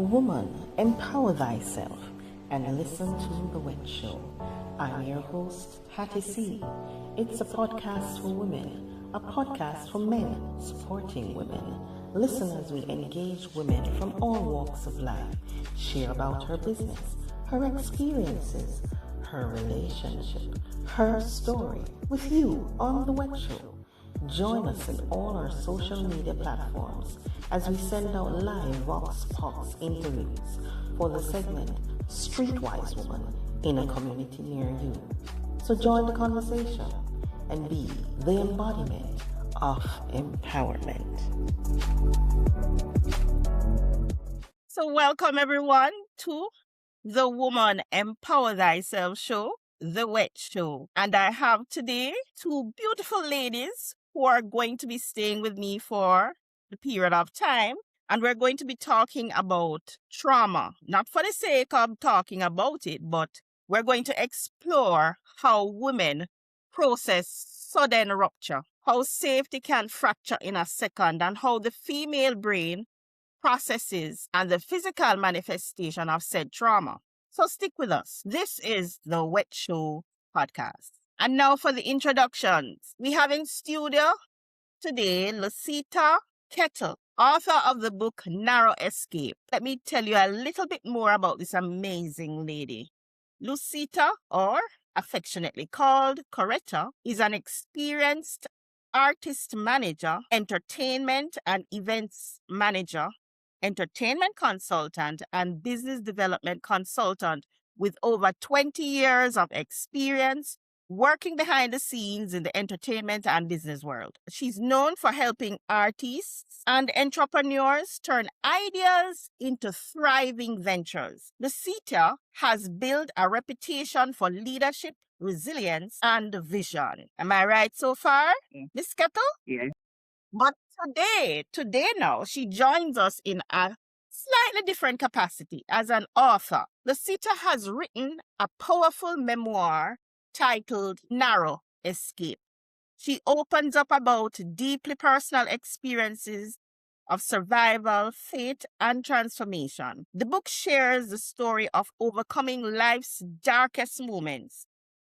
Woman, empower thyself and listen to The Wet Show. I'm your host, HattyC. It's a podcast for women, a podcast for men supporting women. Listen as we engage women from all walks of life, share about her business, her experiences, her relationship, her story with you on The Wet Show. Join us in all our social media platforms as we send out live Vox Pops interviews for the segment Streetwise Woman in a community near you. So join the conversation and be the embodiment of empowerment. So welcome everyone to the Woman Empower Thyself show, The Wet Show. And I have today two beautiful ladies who are going to be staying with me for the period of time. And we're going to be talking about trauma, not for the sake of talking about it, but we're going to explore how women process sudden rupture, how safety can fracture in a second, and how the female brain processes and the physical manifestation of said trauma. So stick with us. This is the Wet Show podcast. And now for the introductions. We have in studio today Luceita Kettle, author of the book Narrow Escape. Let me tell you a little bit more about this amazing lady. Luceita, or affectionately called Coretta, is an experienced artist manager, entertainment and events manager, entertainment consultant, and business development consultant with over 20 years of experience working behind the scenes in the entertainment and business world. She's known for helping artists and entrepreneurs turn ideas into thriving ventures. Luceita has built a reputation for leadership, resilience, and vision. Am I right so far, Miss Kettle? Yeah. But today now, she joins us in a slightly different capacity as an author. Luceita has written a powerful memoir titled Narrow Escape. She opens up about deeply personal experiences of survival, faith, and transformation. The book shares the story of overcoming life's darkest moments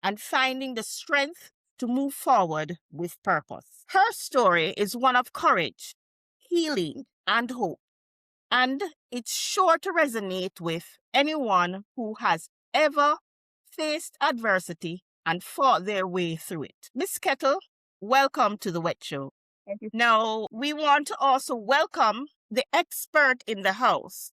and finding the strength to move forward with purpose. Her story is one of courage, healing, and hope, and it's sure to resonate with anyone who has ever faced adversity and fought their way through it. Miss Kettle, welcome to the Wet Show. Thank you. Now, we want to also welcome the expert in the house.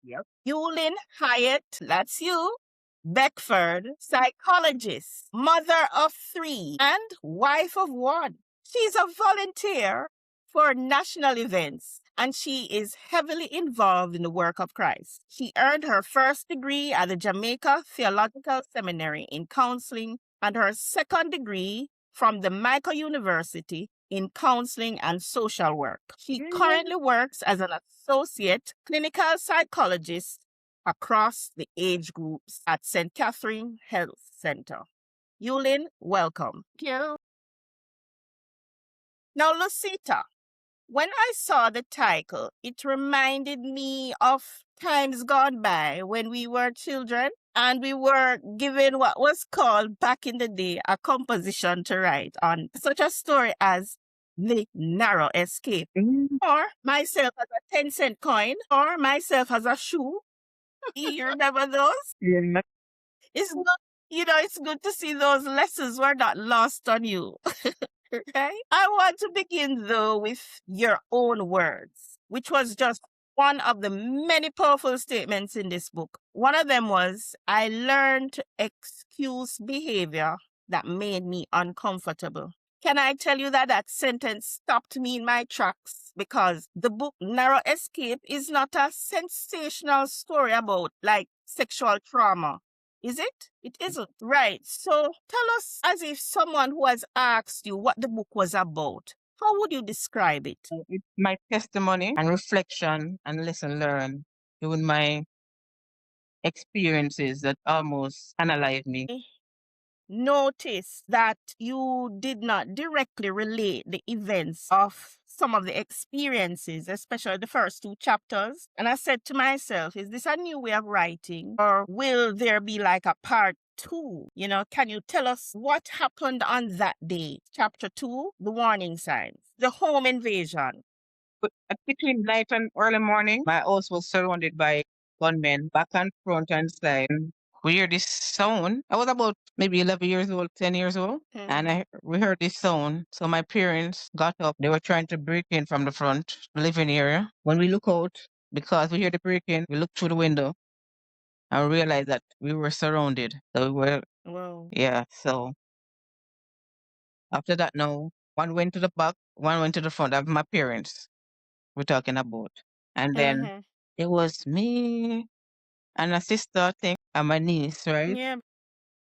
Yep. Eulin Hyatt, that's you, Beckford, psychologist, mother of 3, and wife of 1. She's a volunteer for national events, and she is heavily involved in the work of Christ. She earned her first degree at the Jamaica Theological Seminary in counseling and her second degree from the Michael University in counseling and social work. She currently works as an associate clinical psychologist across the age groups at St. Catherine Health Center. Eulin, welcome. Thank you. Now, Luceita, when I saw the title, it reminded me of times gone by when we were children and we were given what was called back in the day a composition to write on, such a story as The Narrow Escape, or myself as a 10-cent coin, or myself as a shoe. You remember those? Yeah. It's good, it's good to see those lessons were not lost on you. Right? I want to begin though with your own words, which was just one of the many powerful statements in this book. One of them was, I learned to excuse behavior that made me uncomfortable. Can I tell you that that sentence stopped me in my tracks? Because the book Narrow Escape is not a sensational story about like sexual trauma. Is it? It isn't. Right. So tell us, as if someone who has asked you what the book was about, how would you describe it? It's my testimony and reflection and lesson learned during my experiences that almost analyzed me. Notice that you did not directly relate the events of some of the experiences, especially the first 2 chapters. And I said to myself, is this a new way of writing, or will there be like a part 2? Can you tell us what happened on that day? Chapter 2, the warning signs, the home invasion. But between night and early morning, my house was surrounded by gunmen, back and front and side. We hear this sound. I was about maybe 11 years old, 10 years old, and we heard this sound. So my parents got up. They were trying to break in from the front living area. When we look out, because we hear the break in, we look through the window and realize that we were surrounded. So we were, Wow. yeah. So after that, now one went to the back, one went to the front of my parents. We're talking about. And then it was me and a sister, I think, and my niece, right? Yeah.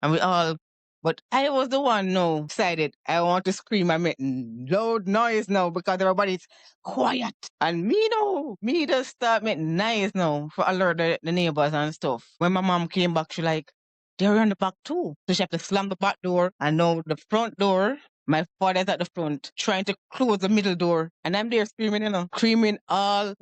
And we all, but I was the one no decided I want to scream. I make loud noise now because everybody's quiet. And me just start making noise now for alert the neighbors and stuff. When my mom came back, she like, they're on the back too. So she have to slam the back door and now the front door. My father's at the front trying to close the middle door. And I'm there screaming, screaming all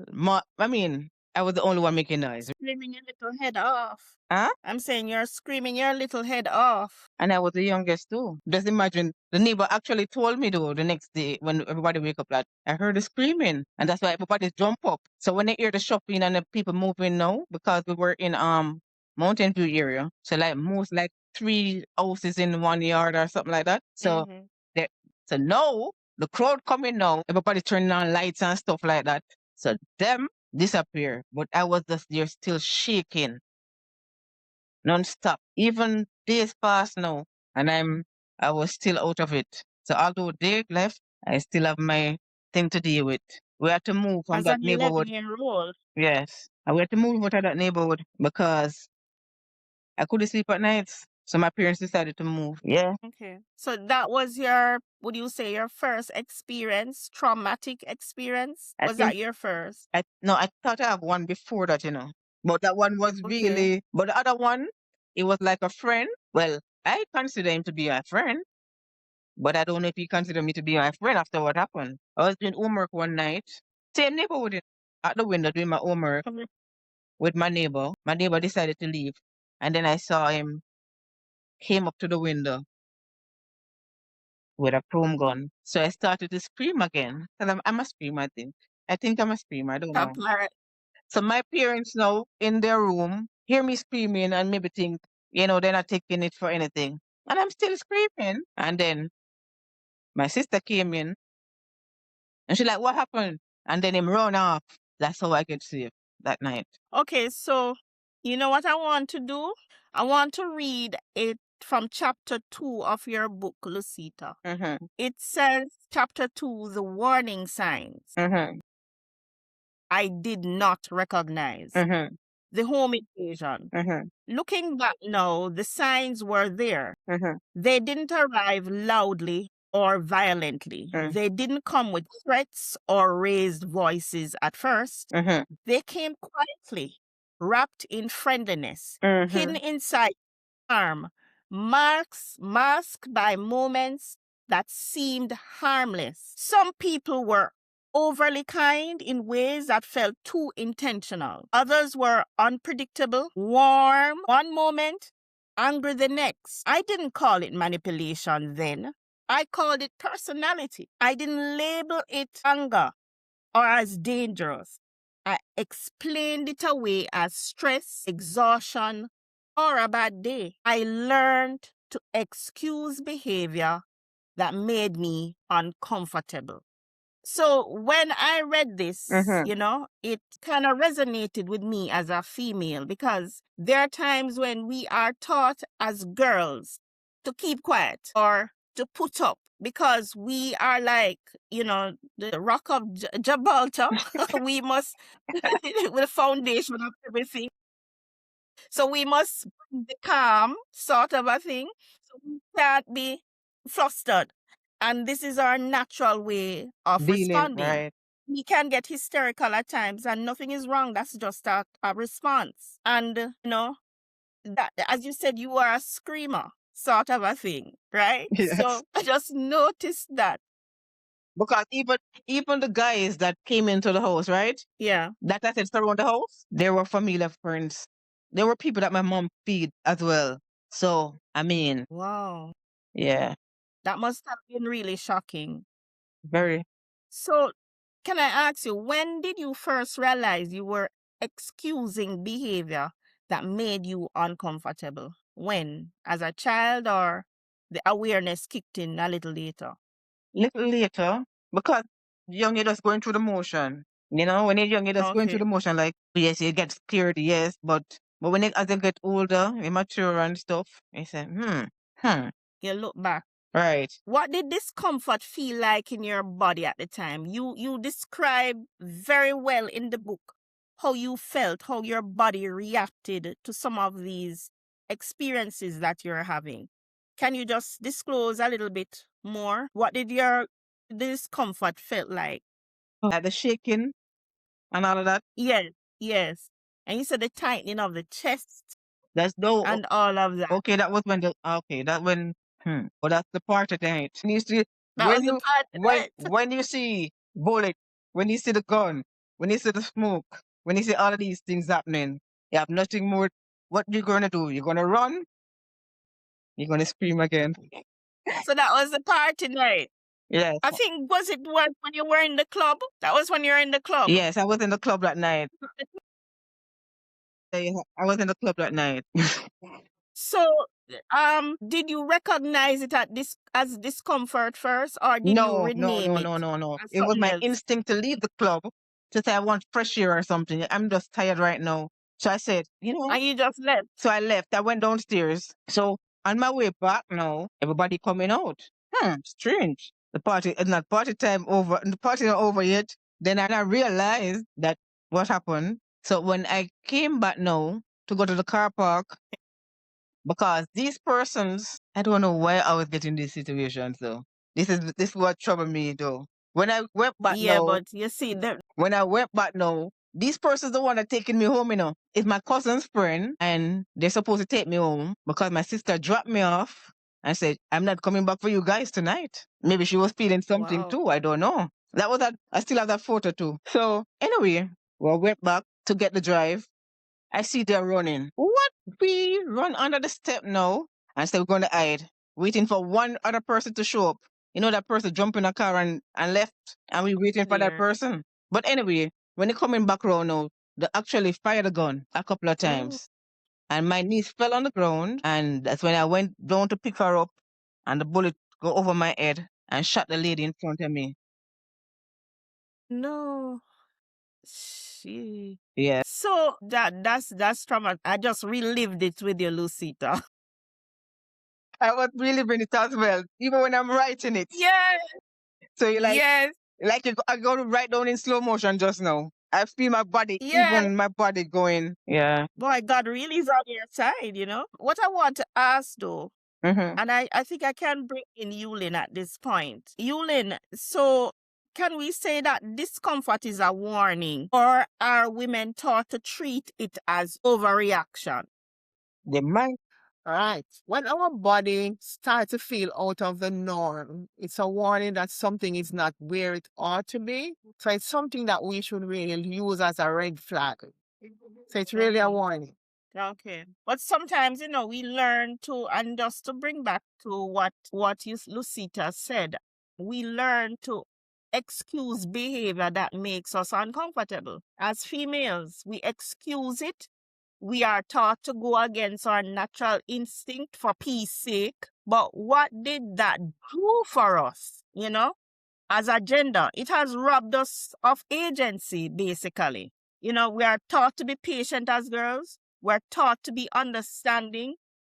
I was the only one making noise. Screaming your little head off. Huh? I'm saying you're screaming your little head off. And I was the youngest too. Just imagine, the neighbor actually told me though the next day when everybody wake up that I heard the screaming. And that's why everybody jump up. So when they hear the shopping and the people moving now, because we were in Mountain View area. So most 3 houses in one yard or something like that. So so now the crowd coming now, everybody turning on lights and stuff like that. So them disappear. But I was just there still shaking non-stop. Even days pass now, and I was still out of it. So although they left, I still have my thing to deal with. We had to move from As that an neighborhood. 11-year-old. Yes. And we had to move out of that neighborhood because I couldn't sleep at nights. So my parents decided to move. Yeah. Okay. So that was would you say your first experience, traumatic experience? Was that your first? No, I thought I have one before that, But that one was really, but the other one, it was like a friend. Well, I consider him to be a friend, but I don't know if he considered me to be my friend after what happened. I was doing homework one night, same neighborhood, at the window doing my homework with my neighbor. My neighbor decided to leave, and then I saw him came up to the window with a chrome gun. So I started to scream again. Because I'm a screamer, I think. I think I'm a screamer, I don't know. So my parents now in their room hear me screaming and maybe think, they're not taking it for anything. And I'm still screaming. And then my sister came in and she's like, what happened? And then him run off. That's how I get saved that night. Okay, so you know what I want to do? I want to read it from chapter 2 of your book, Luceita. It says, chapter 2, the warning signs. I did not recognize. The home invasion. Looking back now, the signs were there. They didn't arrive loudly or violently. They didn't come with threats or raised voices at first. They came quietly, wrapped in friendliness, hidden inside charm, masked by moments that seemed harmless. Some people were overly kind in ways that felt too intentional. Others were unpredictable, warm one moment, angry the next. I didn't call it manipulation then. I called it personality. I didn't label it anger or as dangerous. I explained it away as stress, exhaustion, or a bad day. I learned to excuse behavior that made me uncomfortable. So when I read this, it kind of resonated with me as a female, because there are times when we are taught as girls to keep quiet or to put up, because we are like, the rock of Gibraltar. We must, with the foundation of everything. So we must bring the calm sort of a thing. So we can't be flustered. And this is our natural way of responding. Right. We can get hysterical at times and nothing is wrong. That's just a response. And, that, as you said, you are a screamer sort of a thing, right? Yes. So I just noticed that. Because even the guys that came into the house, right? Yeah. That I said surround the house, they were family friends. They were people that my mom feed as well. So I mean, Wow. yeah, That must have been really shocking. very. So, can I ask you, when did you first realize you were excusing behavior that made you uncomfortable? When? As a child, or the awareness kicked in a little later? Little later, because young, you're just going through the motion. You know, when you're young, you're just going through Okay. the motion. Like, yes, you get scared, yes, but when as you get older, you mature and stuff, you say, hmm, You look back. right. What did discomfort feel like in your body at the time? You describe very well in the book how you felt, how your body reacted to some of these experiences that you're having. Can you just disclose a little bit more? What did your discomfort felt like? The shaking and all of that. Yes, yes. And you said the tightening of the chest That's no. and all of that. Okay, that was when the okay, that when but that's the part of it. And you see That when was the you part that when you see bullet, when you see the gun, when you see the smoke, when you see all of these things happening, you have nothing more. What you gonna do? You're gonna run? You're gonna scream again? so that was the party night. Yes. I think was it when you were in the club? That was when you were in the club. Yes, I was in the club that night. Yeah, I was in the club that night. So, did you recognize it as discomfort first, or did you No, no, rename no, it no, no, no. as It was something my else? instinct to leave the club to say I want fresh air or something. I'm just tired right now. So I said, And you just left? so I left. I went downstairs. So on my way back now, everybody coming out. Strange. The party is not party time over. The party not over yet. Then I realized that what happened. So when I came back now to go to the car park, because these persons, I don't know why I was getting this situation. So this is what troubled me though. When I went back Yeah, now, but you see, when I went back now, these persons the one that taking me home, It's my cousin's friend and they're supposed to take me home because my sister dropped me off and said, I'm not coming back for you guys tonight. Maybe she was feeling something wow. too. I don't know. That was that I still have that photo too. So anyway, well, I went back to get the drive. I see they're running. What? We run under the step now and say we're going to hide, waiting for one other person to show up. You know, that person jumped in a car and left, and we waiting for that Dear. person. But anyway, when they coming back around now, they actually fired a gun a couple of Oh, times. And my niece fell on the ground, and that's when I went down to pick her up, and the bullet go over my head and shot the lady in front of me. no. She. Yeah. So that's trauma. I just relived it with you, Lucita. I was really bringing it as well, even when I'm writing it. Yes, So you yes, I go to write down in slow motion just now. I feel my body, yes. even my body going. Yeah. Boy, God really is on your side. What I want to ask though, Mm-hmm. and I think I can bring in Eulin at this point. Eulin, so can we say that discomfort is a warning, or are women taught to treat it as overreaction? The mind. Right. When our body starts to feel out of the norm, it's a warning that something is not where it ought to be. So it's something that we should really use as a red flag. So it's really a warning. Okay. But sometimes, we learn to, and just to bring back to what Lucita said, we learn to excuse behavior that makes us uncomfortable. As females, we excuse it. We are taught to go against our natural instinct for peace sake. But what did that do for us? As a gender, it has robbed us of agency, basically. We are taught to be patient as girls. We're taught to be understanding.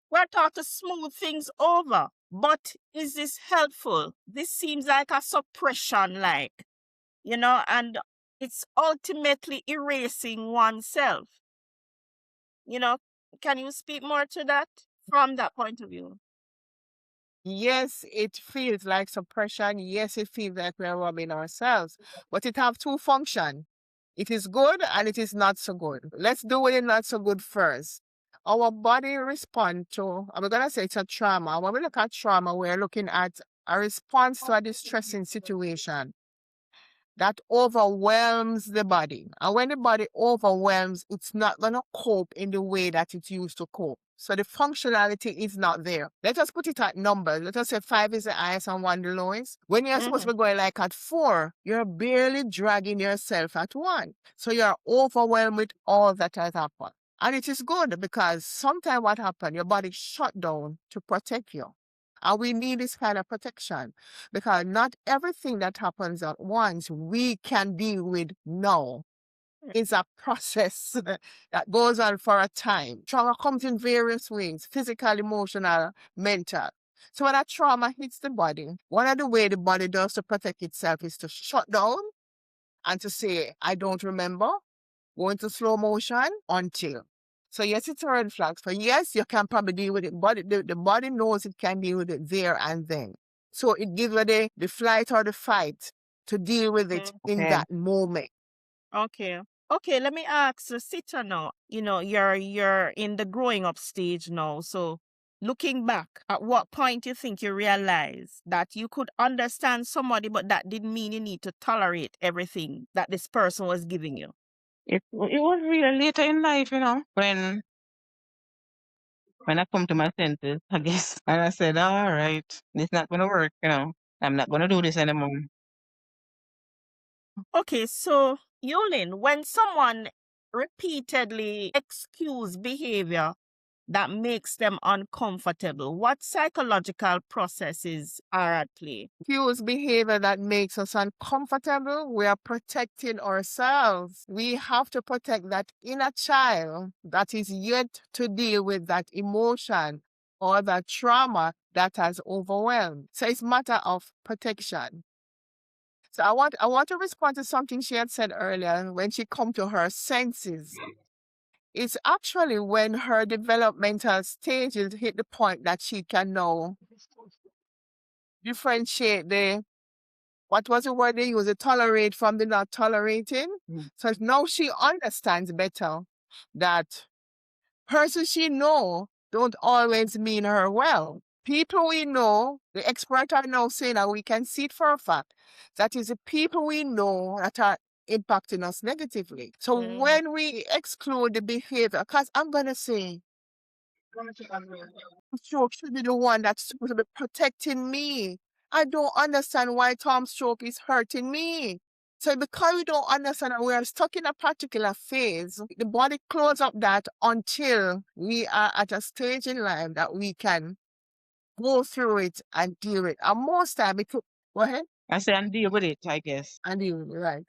We're taught to smooth things over. But is this helpful? This seems like a suppression, and it's ultimately erasing oneself. Can you speak more to that from that point of view? Yes, it feels like suppression. Yes, it feels like we're robbing ourselves. But it have two functions. It is good and it is not so good. Let's do it not so good first. Our body respond to, I'm going to say it's a trauma. When we look at trauma, we're looking at a response to a distressing situation that overwhelms the body. And when the body overwhelms, it's not going to cope in the way that it used to cope. So the functionality is not there. Let us put it at numbers. Let us say 5 is the highest and 1 the lowest. When you're supposed to be going like at 4, you're barely dragging yourself at 1. So you're overwhelmed with all that has happened. And it is good because sometimes what happens, your body shut down to protect you. And we need this kind of protection because not everything that happens at once we can deal with now. It's a process that goes on for a time. Trauma comes in various ways, physical, emotional, mental. So when a trauma hits the body, one of the ways the body does to protect itself is to shut down and to say, I don't remember, go into slow motion until. So yes, it's a red flag. So yes, you can probably deal with it, but the body knows it can deal with it there and then. So it gives you the flight or the fight to deal with it in Okay. that moment. Okay. Okay, let me ask Luceita now. You're in the growing up stage now. So looking back, at what point you think you realize that you could understand somebody, but that didn't mean you need to tolerate everything that this person was giving you? It was really later in life, when I come to my senses, I guess. And I said, all right, it's not gonna work, I'm not gonna do this anymore. Okay, so Eulin, when someone repeatedly excuse behavior that makes them uncomfortable, what psychological processes are at play? Cues behavior that makes us uncomfortable, we are protecting ourselves. We have to protect that inner child that is yet to deal with that emotion or that trauma that has overwhelmed. So it's a matter of protection. So I want to respond to something she had said earlier when she come to her senses. It's actually when her developmental stages hit the point that she can now differentiate what was the word they use? The tolerate from the not tolerating. So now she understands better that persons she know don't always mean her well. People we know, the expert are now saying that we can see it for a fact. That is the people we know that are impacting us negatively. So when we exclude the behavior, because I'm going to say, Stroke should be the one that's supposed to be protecting me. I don't understand why Tom Stroke is hurting me. So because we don't understand that we are stuck in a particular phase, the body closes up that until we are at a stage in life that we can go through it and deal with it. And most time it could, go ahead. I say, and deal with it, I guess. And deal with it, right.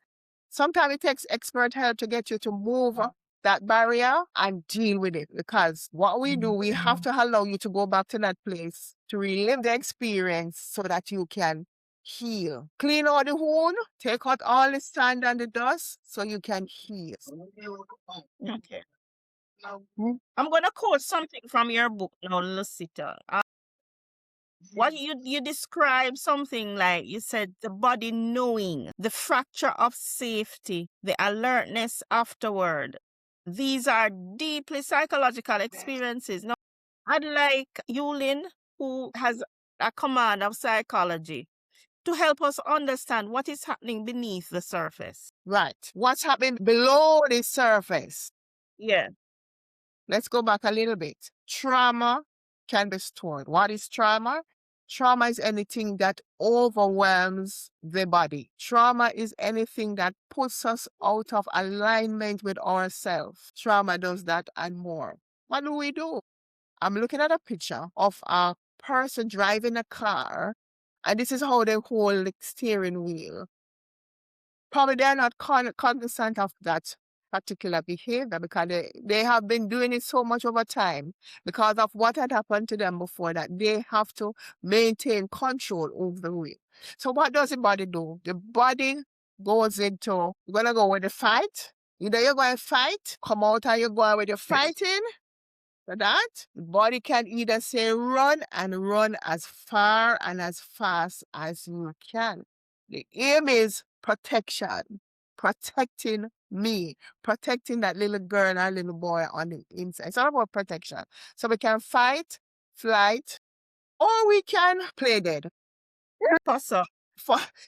Sometimes it takes expert help to get you to move that barrier and deal with it. Because what we do, we have to allow you to go back to that place to relive the experience so that you can heal. Clean out the wound, take out all the sand and the dust so you can heal. Okay. I'm going to quote something from your book now, Luceita. What you describe something like, you said the body knowing, the fracture of safety, the alertness afterward. These are deeply psychological experiences. Now, I'd like Eulin, who has a command of psychology, to help us understand what is happening beneath the surface. Right. What's happening below the surface? Yeah. Let's go back a little bit. Trauma can be stored. What is trauma? Trauma is anything that overwhelms the body. Trauma is anything that puts us out of alignment with ourselves. Trauma does that and more. What do? I'm looking at a picture of a person driving a car, and this is how they hold the steering wheel. Probably they're not cognizant of that particular behavior because they have been doing it so much over time because of what had happened to them before that they have to maintain control over the wheel. So what does the body do? The body goes into, you're going to go with the fight. Either you're going to fight, come out and you're going with your fighting. For that, the body can either say run and run as far and as fast as you can. The aim is protection, protecting me, protecting that little girl and little boy on the inside. It's all about protection. So we can fight, flight, or we can play dead. Posso.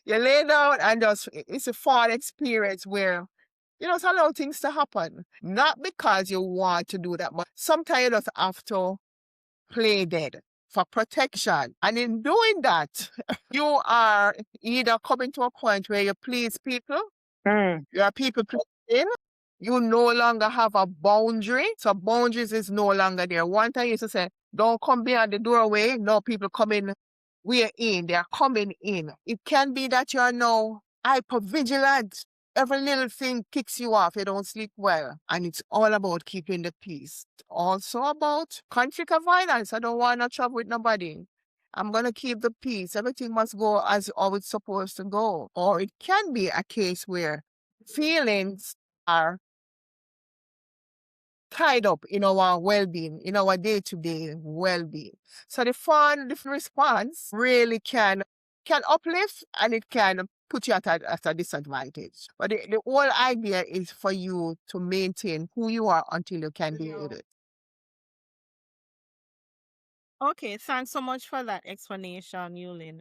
You lay down and just, it's a fun experience where you just allow things to happen. Not because you want to do that, but sometimes you just have to play dead for protection. And in doing that, you are either coming to a point where you please people, you are people pleasing, you no longer have a boundary. So boundaries is no longer there. One time you used to say, don't come beyond the doorway. No, people coming, we are in, they are coming in. It can be that you are now hyper-vigilant. Every little thing kicks you off. You don't sleep well. And it's all about keeping the peace. Also about conflict avoidance. I don't want to trouble with nobody. I'm going to keep the peace. Everything must go as how it's supposed to go. Or it can be a case where feelings are tied up in our well-being, in our day-to-day well-being. So the fun, the response really can uplift and it can put you at a disadvantage. But the whole idea is for you to maintain who you are until you can deal with it. Okay, thanks so much for that explanation, Eulin.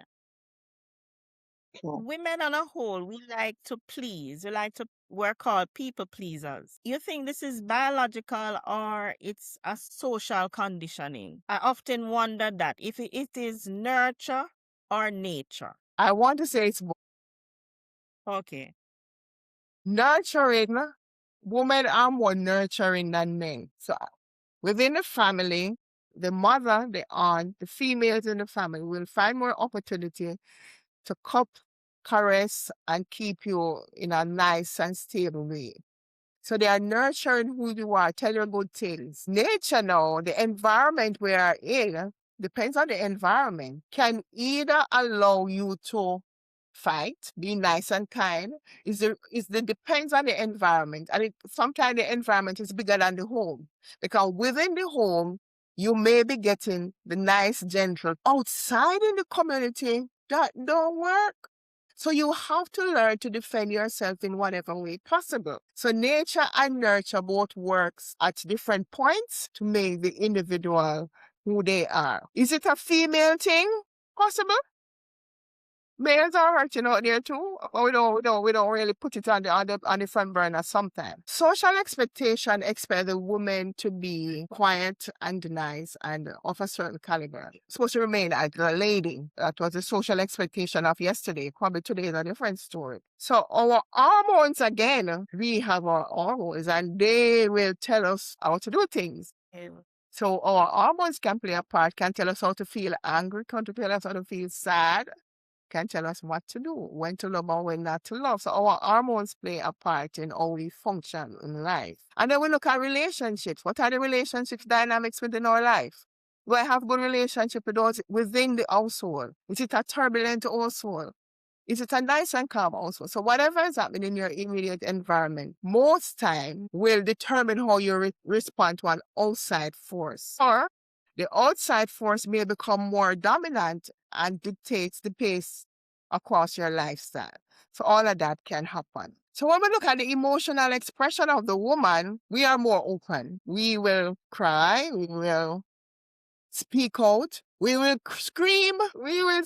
Sure. Women on a whole, we like to please. We're called people pleasers. You think this is biological or it's a social conditioning? I often wonder that if it is nurture or nature. I want to say it's Okay. nurturing. Women are more nurturing than men. So within the family, the mother, the aunt, the females in the family will find more opportunity to cup, caress, and keep you in a nice and stable way. So they are nurturing who you are, tell you good things. Nature now, the environment we are in, depends on the environment, can either allow you to fight, be nice and kind. Depends on the environment. And sometimes the environment is bigger than the home. Because within the home, you may be getting the nice, gentle. Outside in the community, that don't work. So you have to learn to defend yourself in whatever way possible. So nature and nurture both works at different points to make the individual who they are. Is it a female thing? Possible. Males are hurting out there too. But we don't really put it on the front burner sometimes. Social expectation expect the woman to be quiet and nice and of a certain caliber. Supposed to remain as a lady. That was the social expectation of yesterday. Probably today is a different story. So our hormones again, we have our hormones and they will tell us how to do things. So our hormones can play a part, can tell us how to feel angry, can tell us how to feel sad, can tell us what to do, when to love or when not to love. So our hormones play a part in how we function in life. And then we look at relationships. What are the relationships dynamics within our life? Do I have good relationship with those within the household? Is it a turbulent household? Is it a nice and calm household? So whatever is happening in your immediate environment, most time will determine how you respond to an outside force. Or the outside force may become more dominant and dictates the pace across your lifestyle. So all of that can happen. So when we look at the emotional expression of the woman, we are more open. We will cry, we will speak out, we will scream, When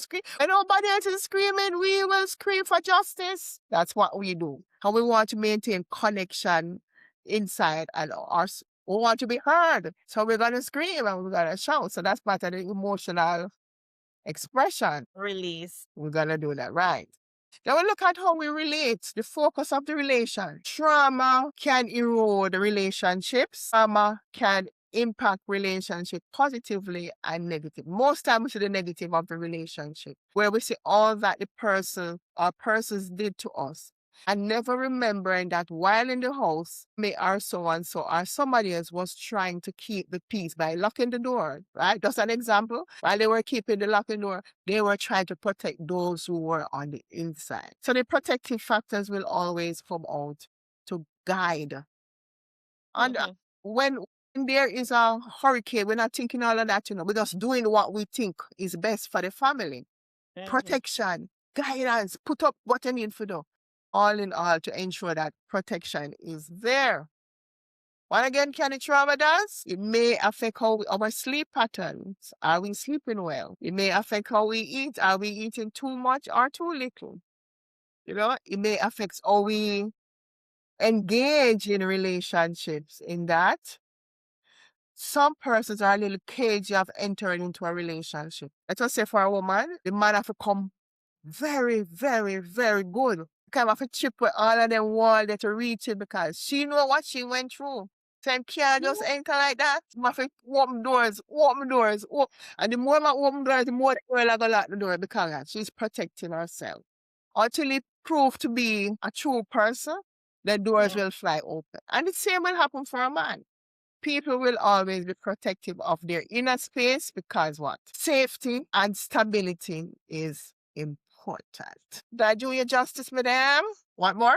nobody else is screaming, we will scream for justice. That's what we do. And we want to maintain connection inside and we want to be heard. So we're going to scream and we're going to shout. So that's part of the emotional expression. Release. We're going to do that, right? Then we look at how we relate, the focus of the relation. Trauma can erode the relationships. Trauma can impact relationship positively and negative. Most times we see the negative of the relationship, where we see all that the person or persons did to us. And never remembering that while in the house, may our so-and-so or somebody else was trying to keep the peace by locking the door, right? Just an example. While they were keeping the locking door, they were trying to protect those who were on the inside. So the protective factors will always come out to guide. And when there is a hurricane, we're not thinking all of that, we're just doing what we think is best for the family. Protection, guidance, put up what you need to do. All in all, to ensure that protection is there. What again can the trauma does? It may affect how our sleep patterns. Are we sleeping well? It may affect how we eat. Are we eating too much or too little? It may affect how we engage in relationships. In that, some persons are a little cagey of entering into a relationship. Let us say for a woman, the man have to come very, very, very good. Kind of a chip with all of them wall that to reach it because she know what she went through. So you can't just enter like that. You have to open doors, open doors, open. And the more I open doors, the more the girl I go lock the door because she's protecting herself. Until it proved to be a true person, the doors will fly open. And the same will happen for a man. People will always be protective of their inner space because what? Safety and stability is important. Did I do you justice, madam? Want more?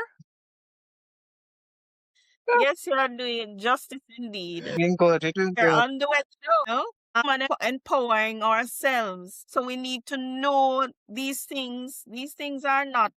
Yes, you are doing justice indeed. Doing good, you're doing We're good. on the web show, and empowering ourselves. So we need to know these things. These things are not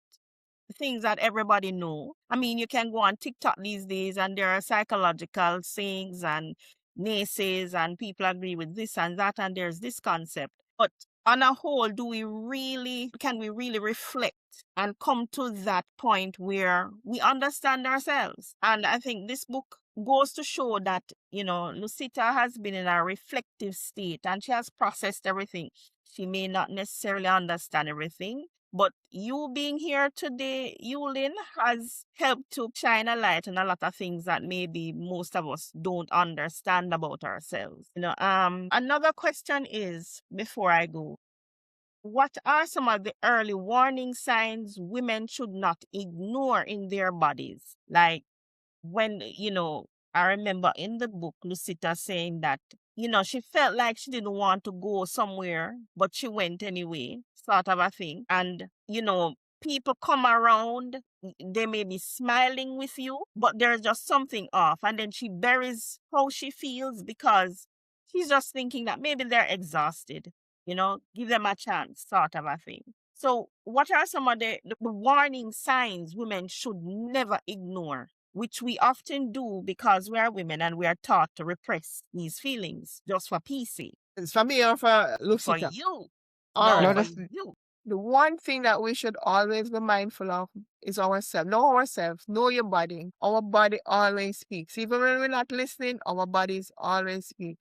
things that everybody know. I mean, you can go on TikTok these days and there are psychological sayings and naysays and people agree with this and that and there's this concept. But on a whole, can we really reflect and come to that point where we understand ourselves? And I think this book goes to show that, Luceita has been in a reflective state and she has processed everything. She may not necessarily understand everything, but you being here today, Eulin, has helped to shine a light on a lot of things that maybe most of us don't understand about ourselves. Another question is, before I go, what are some of the early warning signs women should not ignore in their bodies? Like when, I remember in the book, Lucita saying that, she felt like she didn't want to go somewhere, but she went anyway, sort of a thing. And, people come around, they may be smiling with you, but there's just something off. And then she buries how she feels because she's just thinking that maybe they're exhausted, give them a chance, sort of a thing. So, what are some of the warning signs women should never ignore, which we often do because we are women and we are taught to repress these feelings just for peace sake? It's for me or for For Lucita? you. All No, right. for that's you. The one thing that we should always be mindful of is ourselves. Know ourselves. Know your body. Our body always speaks. Even when we're not listening, our bodies always speak.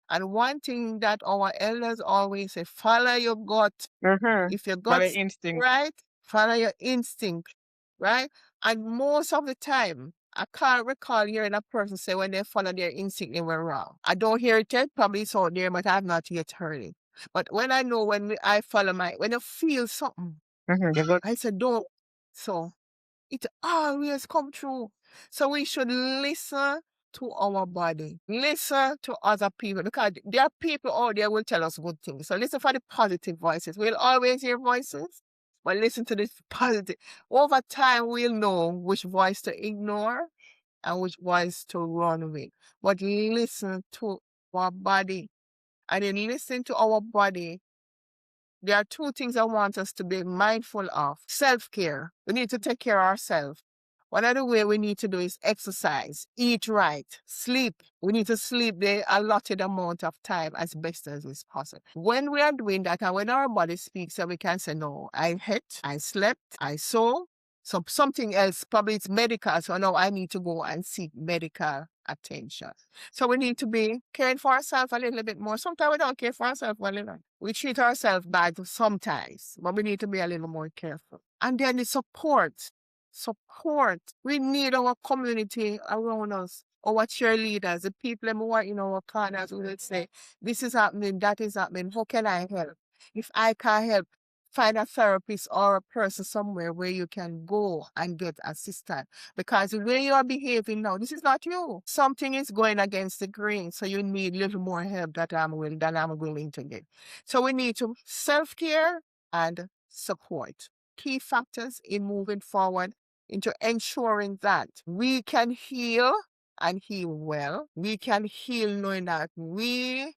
And one thing that our elders always say, follow your gut. If your by gut's instinct. right, follow your instinct, right? And most of the time, I can't recall hearing a person say when they follow their instinct, they were wrong. I don't hear it yet, probably it's out there, but I've not yet heard it. But when I know I follow when I feel something, You're good. I said, don't. So it always come true. So we should listen to our body. Listen to other people because there are people out there will tell us good things. So listen for the positive voices. We'll always hear voices, but listen to the positive. Over time, we'll know which voice to ignore and which voice to run with. But listen to our body. And in listening to our body, there are two things I want us to be mindful of. Self-care. We need to take care of ourselves. One of the way we need to do is exercise, eat right, sleep. We need to sleep the allotted amount of time as best as is possible. When we are doing that and when our body speaks, so we can say, no, I ate, I slept, I saw. So something else, probably it's medical. So now I need to go and seek medical attention. So we need to be caring for ourselves a little bit more. Sometimes we don't care for ourselves a little. We treat ourselves bad sometimes, but we need to be a little more careful. And then the support. Support. We need our community around us, our cheerleaders, the people who are in our corners who will say, this is happening, that is happening. How can I help? If I can help, find a therapist or a person somewhere where you can go and get assistance. Because the way you are behaving now, this is not you. Something is going against the grain, so you need a little more help that I'm willing to get. So we need to self-care and support. Key factors in moving forward into ensuring that we can heal and heal well. We can heal knowing that we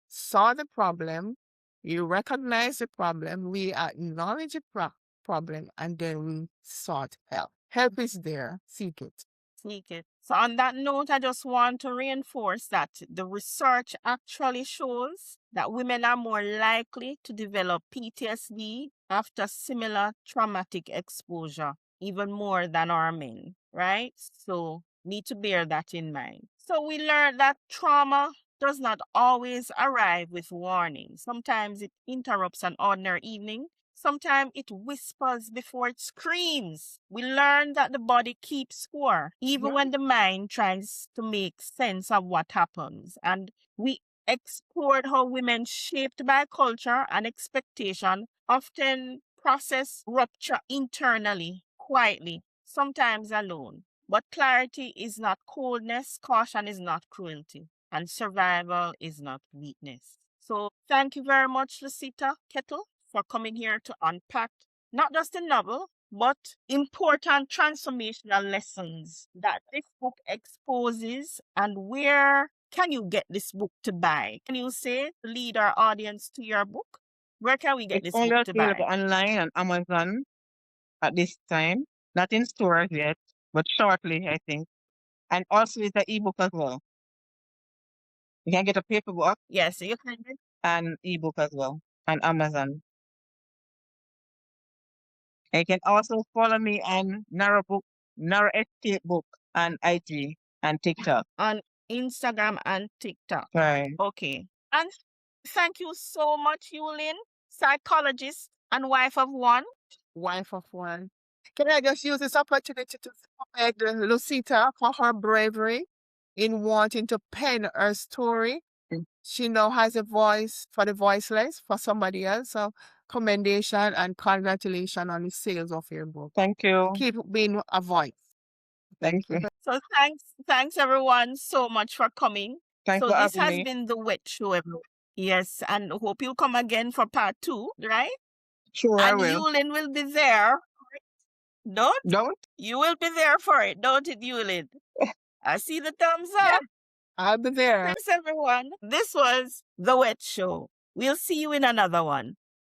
saw the problem, we recognize the problem, we acknowledge the problem, and then we sought help. Help is there, seek it. sneak it. So on that note, I just want to reinforce that the research actually shows that women are more likely to develop PTSD after similar traumatic exposure, even more than our men, right? So need to bear that in mind. So we learned that trauma does not always arrive with warning. Sometimes it interrupts an ordinary evening. Sometimes it whispers before it screams. We learn that the body keeps score, even when the mind tries to make sense of what happens. And we explored how women shaped by culture and expectation often process rupture internally, quietly, sometimes alone. But clarity is not coldness, caution is not cruelty, and survival is not weakness. So thank you very much, Luceita Kettle, for coming here to unpack not just a novel, but important transformational lessons that this book exposes. And where can you get this book to buy? Can you say, lead our audience to your book? Where can we get It's this only book to available buy? online on Amazon at this time. Not in stores yet, but shortly, I think. And also it's an ebook as well. You can get a paper book Yes, you can. and ebook as well on Amazon. And you can also follow me on Narrow Escape Book on IG and TikTok. On Instagram and TikTok. Right. Okay. And thank you so much, Eulin, psychologist and wife of one. Wife of one. Can I just use this opportunity to thank Lucita for her bravery in wanting to pen her story? Mm. She now has a voice for the voiceless, for somebody else. So commendation and congratulations on the sales of your book. Thank you. Keep being a voice. Thank you. So thanks everyone so much for coming. Thanks So for this having has me. been the wet show, everyone. Yes, and hope you'll come again for part 2, right? Sure, I And will. Eulin will be there. Don't? Don't? You will be there for it, don't it, Eulin? I see the thumbs Yeah, up. I'll be there. Thanks, everyone. This was The Wet Show. We'll see you in another one.